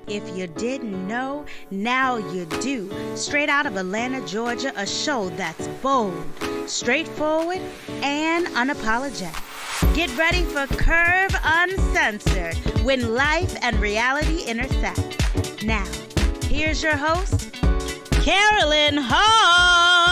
If you didn't know, now you do. Straight out of Atlanta, Georgia, a show that's bold, straightforward, and unapologetic. Get ready for Curve Uncensored, when life and reality intersect. Now, here's your host, Carolyn Hall.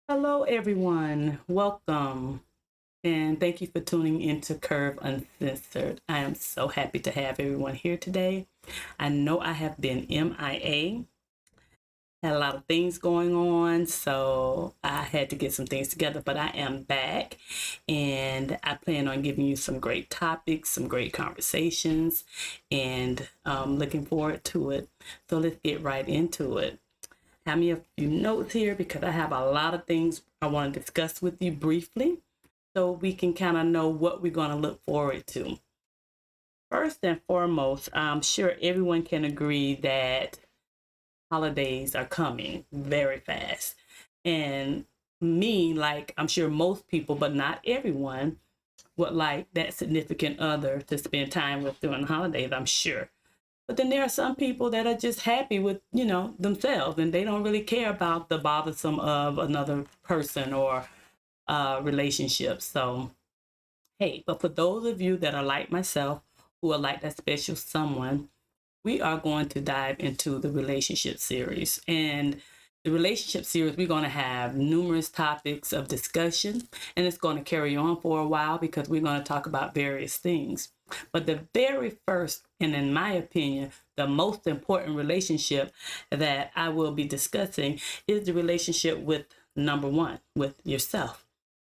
Hello, everyone. Welcome. And thank you for tuning into Curve Uncensored. I am so happy to have everyone here today. I know I have been MIA, had a lot of things going on, so I had to get some things together, but I am back and I plan on giving you some great topics, some great conversations, and looking forward to it. So let's get right into it. Have me a few notes here because I have a lot of things I want to discuss with you briefly so we can kind of know what we're going to look forward to. First and foremost, I'm sure everyone can agree that holidays are coming very fast. And me, like I'm sure most people, but not everyone, would like that significant other to spend time with during the holidays, I'm sure. But then there are some people that are just happy with, themselves, and they don't really care about the bothersome of another person or relationship. So, hey, but for those of you that are like myself, who are like that special someone, we are going to dive into the relationship series. And the relationship series, we're going to have numerous topics of discussion, and it's going to carry on for a while because we're going to talk about various things. But the very first, and in my opinion, the most important relationship that I will be discussing is the relationship with number one, with yourself.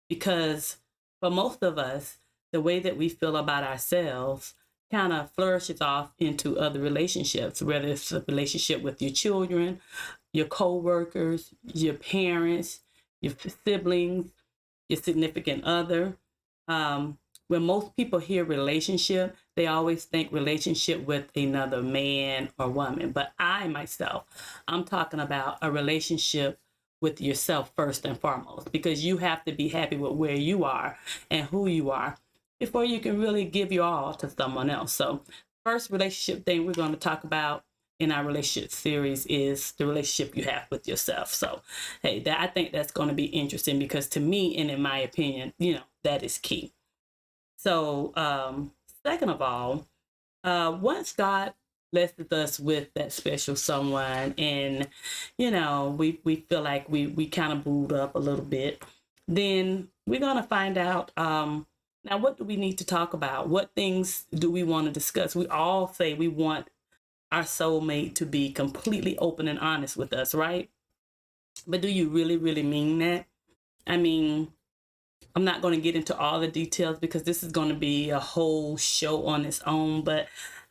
Because for most of us, the way that we feel about ourselves kind of flourishes off into other relationships, whether it's a relationship with your children, your co-workers, your parents, your siblings, your significant other. When most people hear relationship, they always think relationship with another man or woman. But I, myself, I'm talking about a relationship with yourself first and foremost, because you have to be happy with where you are and who you are before you can really give your all to someone else. So first relationship thing we're going to talk about in our relationship series is the relationship you have with yourself. So, hey, I think that's going to be interesting because to me, and in my opinion, that is key. So, second of all, once God blesses us with that special someone and, we feel like we kind of booed up a little bit, then we're going to find out, now, what do we need to talk about? What things do we want to discuss? We all say we want our soulmate to be completely open and honest with us, right? But do you really, really mean that? I mean, I'm not going to get into all the details because this is going to be a whole show on its own, but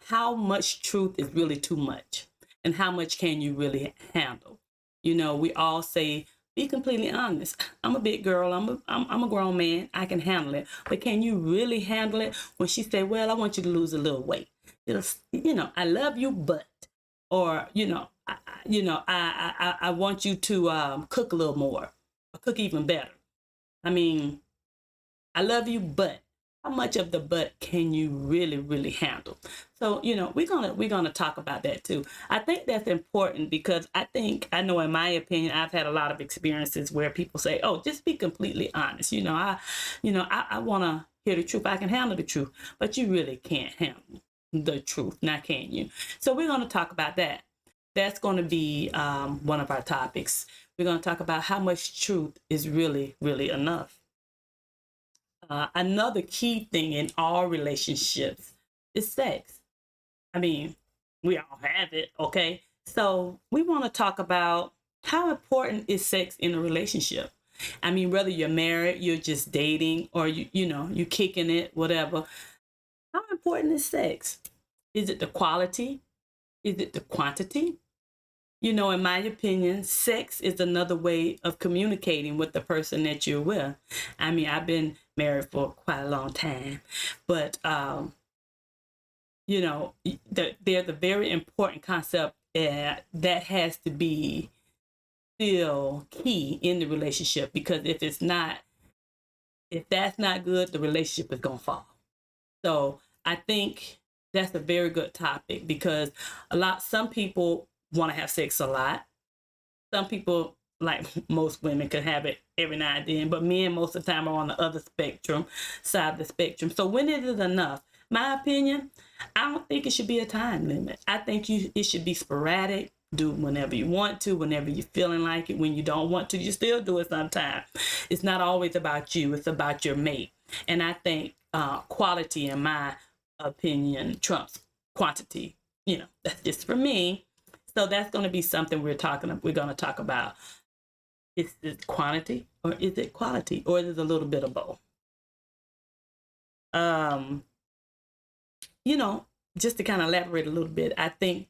how much truth is really too much? And how much can you really handle? We all say, be completely honest. I'm a big girl. I'm a grown man. I can handle it. But can you really handle it when she say, well, I want you to lose a little weight? I love you, but, or, I want you to cook a little more or cook even better. I mean, I love you, but how much of the but can you really, really handle? So, we're gonna talk about that too. I think that's important because I know in my opinion, I've had a lot of experiences where people say, oh, just be completely honest. I want to hear the truth. I can handle the truth, but you really can't handle the truth. Now, can you? So we're going to talk about that. That's going to be one of our topics. We're going to talk about how much truth is really, really enough. Another key thing in all relationships is sex. I mean, we all have it, okay? So we want to talk about how important is sex in a relationship. I mean, whether you're married, you're just dating, or you kicking it, whatever. How important is sex? Is it the quality? Is it the quantity? In my opinion, sex is another way of communicating with the person that you're with. I mean, I've been married for quite a long time, but there's a very important concept that has to be still key in the relationship, because if that's not good, the relationship is going to fall. So I think that's a very good topic, because some people want to have sex a lot. Some people, like most women, can have it every now and then, but men most of the time are on the other side of the spectrum. So when it is enough, my opinion, I don't think it should be a time limit. I think it should be sporadic. Do whenever you want to, whenever you're feeling like it. When you don't want to, you still do it sometimes. It's not always about you, it's about your mate. And I think quality, in my opinion, trumps quantity. That's just for me. So that's going to be something we're going to talk about. Is it quantity or is it quality, or is it a little bit of both? Just to kind of elaborate a little bit, I think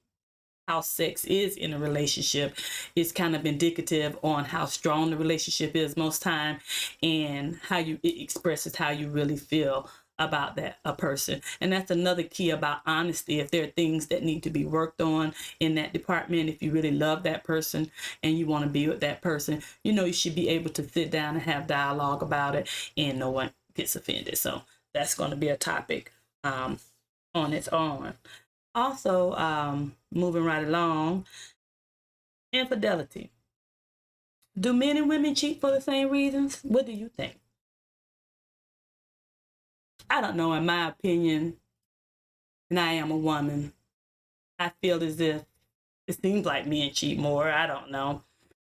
how sex is in a relationship is kind of indicative on how strong the relationship is most time, and it expresses how you really feel about a person. And that's another key about honesty. If there are things that need to be worked on in that department, if you really love that person and you want to be with that person, you should be able to sit down and have dialogue about it, and no one gets offended. So that's going to be a topic on its own. Also, moving right along, infidelity. Do men and women cheat for the same reasons? What do you think? I don't know. In my opinion, and I am a woman, I feel as if it seems like men cheat more. I don't know.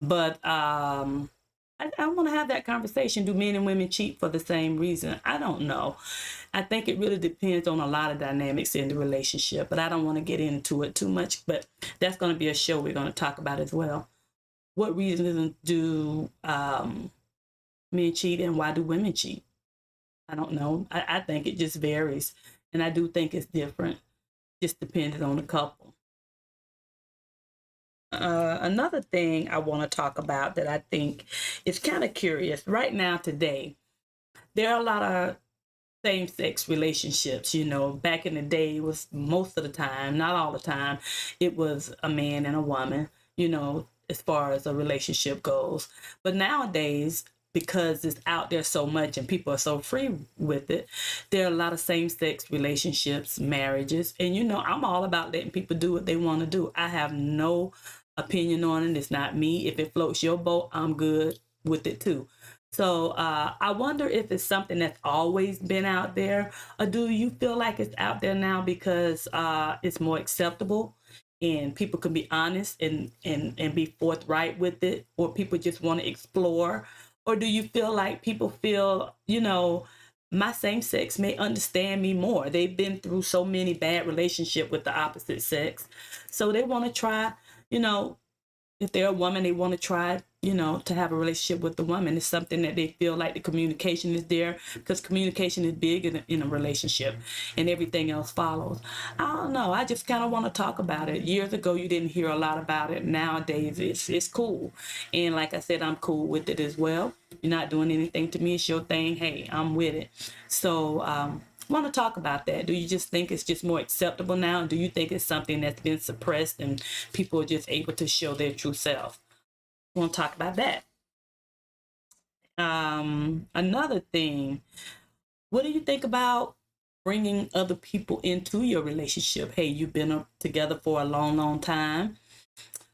But I want to have that conversation. Do men and women cheat for the same reason? I don't know. I think it really depends on a lot of dynamics in the relationship, but I don't want to get into it too much. But that's going to be a show we're going to talk about as well. What reasons do men cheat, and why do women cheat? I don't know. I think it just varies. And I do think it's different, just depending on the couple. Another thing I want to talk about that I think is kind of curious. Right now, today, there are a lot of same-sex relationships. Back in the day, it was most of the time, not all the time, it was a man and a woman, as far as a relationship goes. But nowadays, because it's out there so much and people are so free with it, there are a lot of same-sex relationships, marriages. And I'm all about letting people do what they want to do. I have no opinion on it. It's not me. If it floats your boat, I'm good with it too. So I wonder if it's something that's always been out there, or do you feel like it's out there now because it's more acceptable and people can be honest and be forthright with it, or people just want to explore? Or do you feel like people feel, my same sex may understand me more? They've been through so many bad relationships with the opposite sex. So they want to try, if they're a woman, they want to try, to have a relationship with the woman. It's something that they feel like the communication is there, because communication is big in a relationship, and everything else follows. I don't know. I just kind of want to talk about it. Years ago, you didn't hear a lot about it. Nowadays, it's cool. And like I said, I'm cool with it as well. You're not doing anything to me. It's your thing. Hey, I'm with it. So, want to talk about that. Do you just think it's just more acceptable now? Do you think it's something that's been suppressed and people are just able to show their true self? I want to talk about that. Another thing, what do you think about bringing other people into your relationship? Hey, you've been together for a long, long time,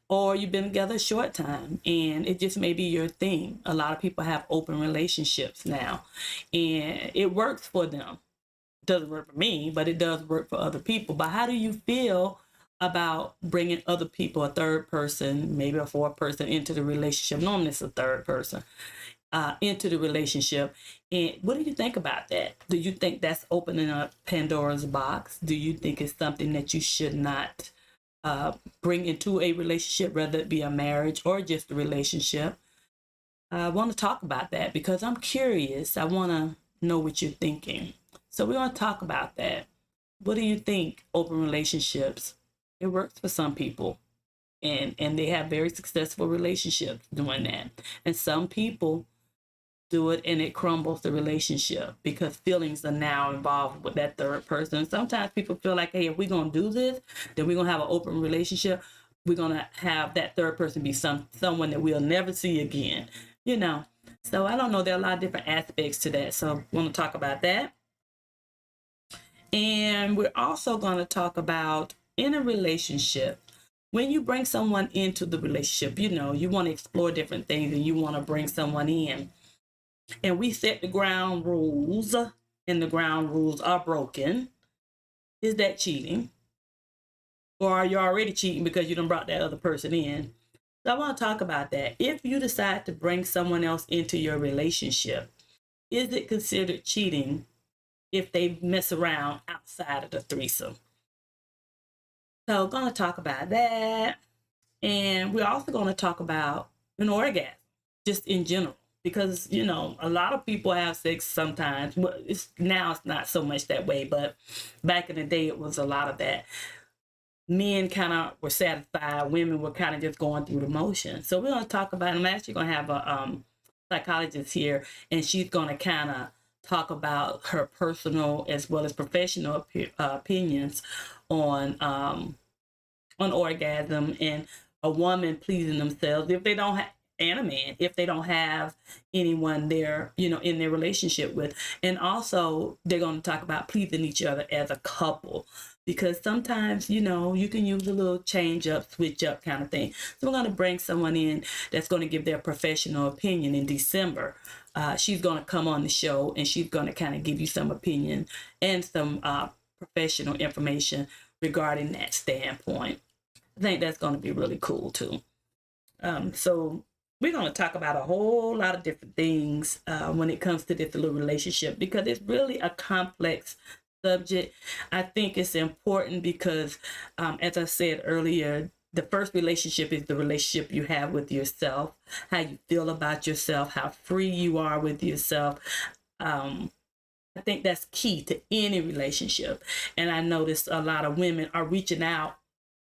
or you've been together a short time, and it just may be your thing. A lot of people have open relationships now, and it works for them. Doesn't work for me, but it does work for other people. But how do you feel about bringing other people, a third person, maybe a fourth person, into the relationship? Normally it's a third person into the relationship. And what do you think about that? Do you think that's opening up Pandora's box? Do you think it's something that you should not bring into a relationship, whether it be a marriage or just a relationship? I want to talk about that because I'm curious. I want to know what you're thinking. So we're going to talk about that. What do you think? Open relationships, it works for some people, and they have very successful relationships doing that. And some people do it and it crumbles the relationship because feelings are now involved with that third person. Sometimes people feel like, hey, if we're going to do this, then we're going to have an open relationship. We're going to have that third person be someone that we'll never see again, you know. So I don't know. There are a lot of different aspects to that. So I want to talk about that. And we're also going to talk about in a relationship, when you bring someone into the relationship, you know, you want to explore different things and you want to bring someone in. And we set the ground rules and the ground rules are broken. Is that cheating? Or are you already cheating because you done brought that other person in? So I want to talk about that. If you decide to bring someone else into your relationship, is it considered cheating if they mess around outside of the threesome? So we're going to talk about that. And we're also going to talk about an orgasm, just in general. Because, you know, a lot of people have sex sometimes. Well, now it's not so much that way, but back in the day, it was a lot of that. Men kind of were satisfied. Women were kind of just going through the motion. So we're going to talk about, I'm actually going to have a psychologist here, and she's going to kind of talk about her personal as well as professional opinions on orgasm and a woman pleasing themselves if they don't have, and a man if they don't have anyone there, you know, in their relationship with. And also they're going to talk about pleasing each other as a couple, because sometimes, you know, you can use a little change up, switch up kind of thing. So we're going to bring someone in that's going to give their professional opinion in December. She's going to come on the show and she's going to kind of give you some opinion and some professional information regarding that standpoint. I think that's going to be really cool too. So we're going to talk about a whole lot of different things when it comes to this little relationship, because it's really a complex subject. I think it's important because, as I said earlier, the first relationship is the relationship you have with yourself, how you feel about yourself, how free you are with yourself. I think that's key to any relationship. And I noticed a lot of women are reaching out.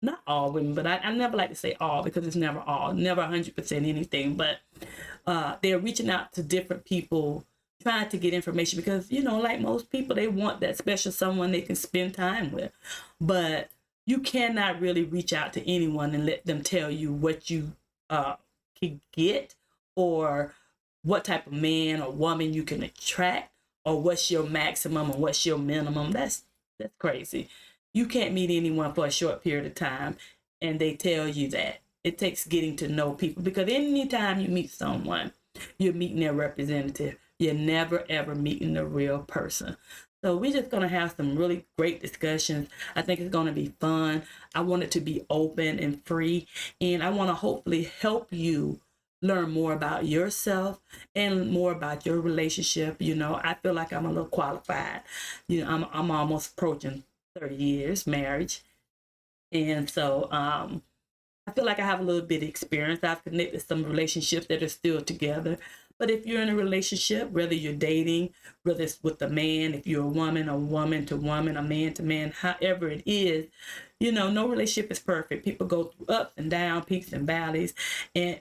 Not all women, but I never like to say all because it's never all, never 100% anything. But they're reaching out to different people, trying to get information because, you know, like most people, they want that special someone they can spend time with. But you cannot really reach out to anyone and let them tell you what you can get or what type of man or woman you can attract or what's your maximum and what's your minimum. That's crazy. You can't meet anyone for a short period of time and they tell you that. It takes getting to know people, because anytime you meet someone, you're meeting their representative. You're never, ever meeting the real person. So we're just going to have some really great discussions. I think it's going to be fun. I want it to be open and free. And I want to hopefully help you learn more about yourself and more about your relationship. You know, I feel like I'm a little qualified. You know, I'm almost approaching 30 years marriage. And so I feel like I have a little bit of experience. I've connected some relationships that are still together. But if you're in a relationship, whether you're dating, whether it's with a man, if you're a woman to woman, a man to man, however it is, you know, no relationship is perfect. People go through ups and downs, peaks and valleys.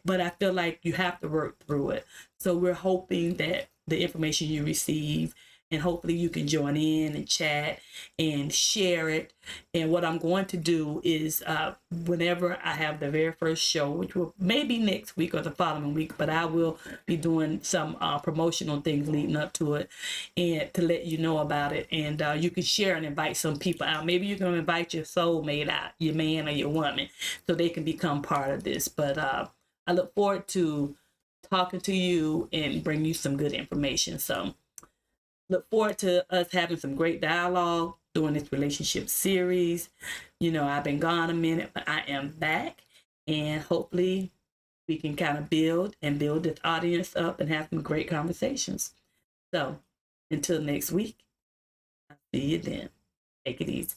But I feel like you have to work through it. So we're hoping that the information you receive, and hopefully you can join in and chat and share it. And what I'm going to do is whenever I have the very first show, which will maybe next week or the following week, but I will be doing some promotional things leading up to it and to let you know about it. And you can share and invite some people out. Maybe you can invite your soulmate out, your man or your woman, so they can become part of this. But I look forward to talking to you and bring you some good information. So look forward to us having some great dialogue during this relationship series. You know, I've been gone a minute, but I am back. And hopefully we can kind of build this audience up and have some great conversations. So until next week, I'll see you then. Take it easy.